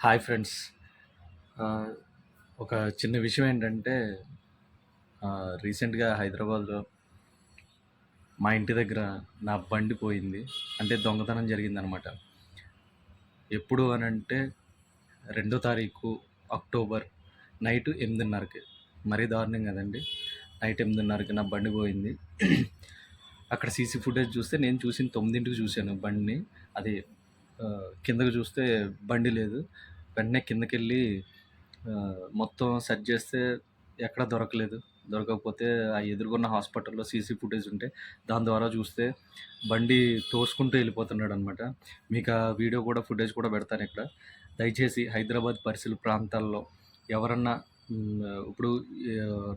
Hi friends. ఆహ్, ఒక చిన్న విషయం ఏంటంటే రీసెంట్‌గా హైదరాబాద్‌లో మా ఇంటి దగ్గర నా బండి పోయింది. అంటే దొంగతనం జరిగిందనమాట. ఎప్పుడు అనంటే 2 తారీఖు అక్టోబర్ నైట్ 8:30కి. మరీ దారుణం కదండీ! నైట్ 8:30కి నా బండి పోయింది. అక్కడ సీసీ ఫుటేజ్ చూస్తే నేను చూసింది 9కి చూశాను బండిని. అది కిందకి చూస్తే బండి లేదు. వెంటనే కిందకెళ్ళి మొత్తం సెర్చ్ చేస్తే ఎక్కడ దొరకలేదు. దొరకకపోతే ఆ ఎదురుగున్న హాస్పిటల్‌లో సీసీ ఫుటేజ్ ఉంటే దాని ద్వారా చూస్తే బండి తోసుకుంటూ వెళ్ళిపోతున్నాడనమాట. మీకు ఆ వీడియో కూడా ఫుటేజ్ కూడా పెడతానిక్కడ. దయచేసి హైదరాబాద్ పరిసర ప్రాంతాల్లో ఎవరన్నా ఇప్పుడు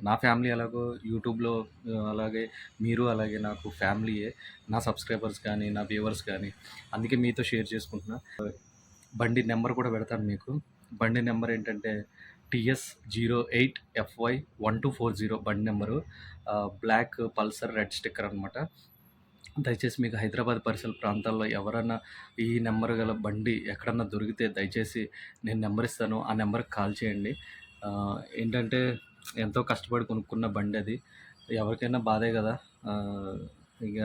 నా ఫ్యామిలీ ఎలాగో యూట్యూబ్‌లో అలాగే మీరు అలాగే నాకు ఫ్యామిలీయే. నా సబ్స్క్రైబర్స్ కానీ, నా వ్యూవర్స్ కానీ. అందుకే మీతో షేర్ చేసుకుంటున్నా. బండి నెంబర్ కూడా పెడతాను మీకు. బండి నెంబర్ ఏంటంటే TS08FY1240 బండి number. Black Pulsar red sticker అనమాట. దయచేసి మీకు హైదరాబాద్ పరిసర ప్రాంతాల్లో ఎవరన్నా ఈ నెంబర్ గల బండి ఎక్కడన్నా దొరికితే దయచేసి నేను నెంబర్ ఇస్తాను. ఆ నెంబర్‌కి కాల్ చేయండి. ఏంటంటే ఎంతో కష్టపడి కొనుక్కున్న బండి అది. ఎవరికైనా బాధే గదా! ఆహ్, ఇగ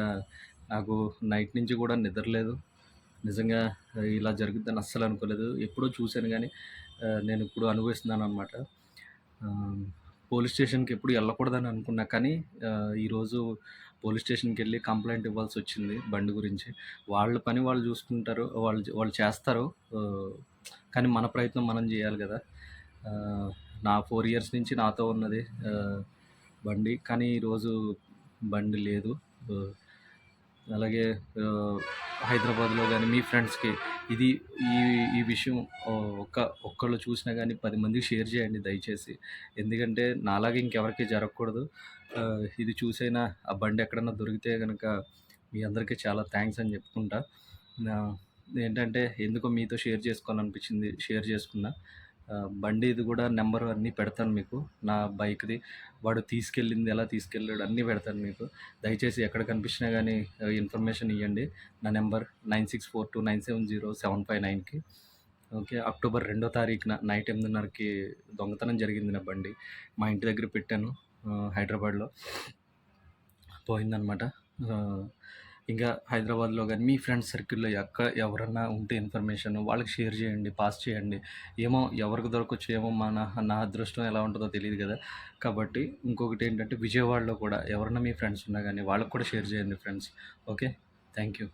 నాకు నైట్ నుంచి కూడా నిద్ర లేదు. నిజంగా ఇలా జరుగుద్దని అస్సలు అనుకోలేదు. ఎప్పుడో చూసాను గానీ నేనిప్పుడు అనుభవిస్తున్నాననమాట. ఆహ్, పోలీస్ స్టేషన్‌కి ఎప్పుడు ఎళ్ళకూడదని అనుకున్నా. కానీ ఈరోజు పోలీస్ స్టేషన్‌కెళ్ళి కంప్లెయింట్ ఇవ్వాల్సొచ్చింది బండి గురించి. వాళ్ళ పని వాళ్ళు జూసుకుంటారు. వాళ్ళు చేస్తారు. ఆహ్, కానీ మన ప్రయత్నం మనం జేయాలి గదా! ఆహ్, నా 4 ఇయర్స్ నుంచి నాతో ఉన్నది బండి. కానీ ఈరోజు బండి లేదు. ఆహ్, అలాగే ఆహ్, హైదరాబాద్‌లో గాని మీ ఫ్రెండ్స్‌కి ఇది ఈ ఈ విషయం ఒక్కళ్ళు చూసినా గానీ 10 మందికి షేర్ చేయండి దయచేసి. ఎందుకంటే నాలాగా ఇంకెవరికీ జరగకూడదు. ఇది చూసైనా ఆ బండి ఎక్కడన్నా దొరికితే గనక మీ అందరికీ చాలా థాంక్స్ అని చెప్పుకుంటా. ఆహ్, ఏంటంటే ఎందుకో మీతో షేర్ చేసుకోవాలనిపించింది. షేర్ చేసుకున్నా. బండిది కూడా నంబర్ అన్నీ పెడతాను మీకు. నా బైక్‌ది. వాడు తీసుకెళ్ళింది ఎలా తీసుకెళ్ళాడు అన్నీ పెడతాను మీకు. దయచేసి ఎక్కడ కనిపించినా గానీ ఇన్ఫర్మేషన్ ఇయ్యండి. నా నంబర్ 9642970759కి. ఓకే. అక్టోబర్ 2 తారీఖున నైట్ 8:30కి దొంగతనం జరిగింది నా బండి. మా ఇంటి దగ్గర పెట్టాను హైదరాబాద్‌లో. పోయిందనమాట. ఆహ్, ఇంకా హైదరాబాద్‌లో గాని మీ ఫ్రెండ్స్ సర్కిల్‌లో ఎవరన్నా ఉంటే ఇన్ఫర్మేషన్ వాళ్ళకి షేర్ చేయండి, పాస్ చేయండి. ఏమో ఎవరికి దొరకొచ్చు, ఏమో నా అదృష్టం ఎలా ఉంటదో తెలీదు గదా! కాబట్టి ఇంకొకటేంటంటే విజయవాడలో కూడా ఎవరన్నా మీ ఫ్రెండ్స్ ఉన్నా గానీ వాళ్ళకి కూడా షేర్ చేయండి ఫ్రెండ్స్. ఓకే. Thank you.